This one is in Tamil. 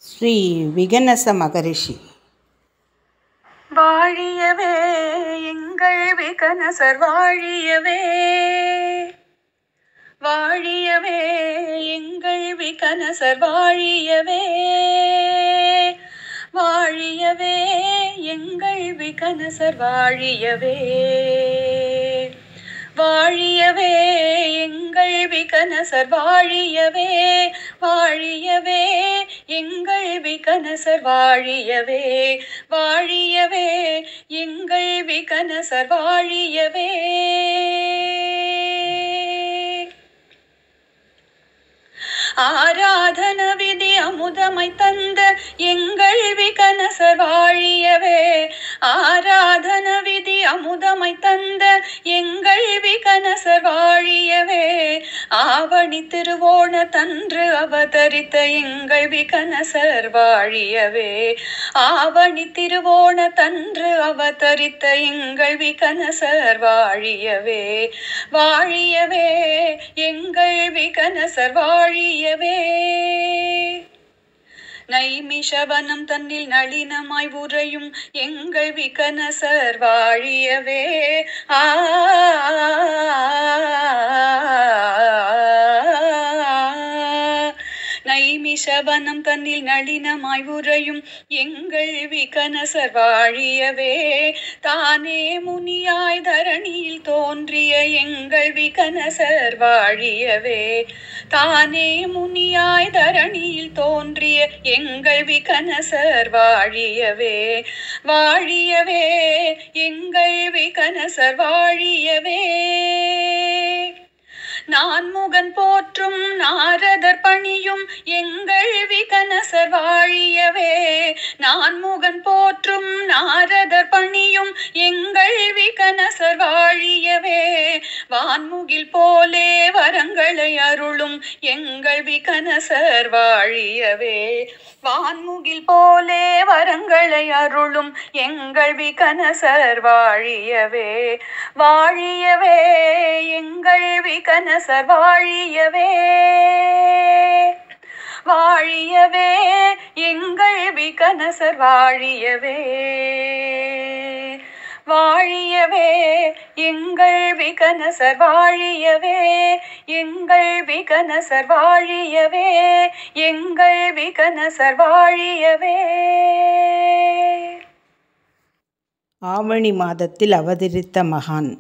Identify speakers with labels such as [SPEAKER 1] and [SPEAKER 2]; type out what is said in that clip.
[SPEAKER 1] ஸ்ரீ விகனச மகரிஷி.
[SPEAKER 2] வாழியவே எங்கள் விகனசர் வாழியவே, வாழியவே எங்கள் விகனசர் வாழியவே, வாழியவே எங்கள் விகனசர் வாழியவே, வாழியவே எங்கள் விகனசர் வாழியவே, வாழியவே எங்கள் விகனசர் வாழியவே, வாழியவே எங்கள் விகனசர் வாழியவே. ஆராதன விதி அமுதமை தந்த எங்கள் விகனசர் வாழியவே, ஆராதன விதி அமுதமை தந்த எங்கள் விகனசர் வாழியவே, ஆவணி திருவோண தன்று அவதரித்த எங்கள் விகனசர் வாழியவே, ஆவணி திருவோண தன்று அவதரித்த எங்கள் விகனசர் வாழியவே, வாழியவே எங்கள் விகனசர் வாழியவே. நைமிஷவனம் தன்னில் நளினமாய் உறையும் எங்கள் விகனசர் வாழியவே, நைமிஷவனம் தன்னில் நளினமாய் உறையும் எங்கள் விகனசர் வாழியவே, தானே முனியாய் தரணியில் தோன்றிய எங்கள் விகனசர் வாழியவே, தானே முனியாய் தரணியில் தோன்றிய எங்கள் விகனசர் வாழியவே, வாழியவே எங்கள் விகனசர் வாழியவே. நான்முகன் போற்றும் நாரதர் பணியும் எங்கள் விகனசர் வாழியவே, நான்முகன் போற்றும் நாரதர் பணியும் எங்கள் விகனசர் வாழியவே, வான்முகில் போலே வரங்களை அருளும் எங்கள் விகனசர் வாழியவே, வான்முகில் போலே வரங்களை அருளும் எங்கள் விகனசர் வாழியவே, வாழியவே எங்கள் விகனசர் வாழியவே, வாழியவே எங்கள் விகனசர் வாழியவே, வாழியவே எங்கள் விகனசர் வாழியவே, எங்கள் விகனசர் வாழியவே, எங்கள் விகனசர் வாழியவே.
[SPEAKER 1] ஆவணி மாதத்தில் அவதரித்த மகான்.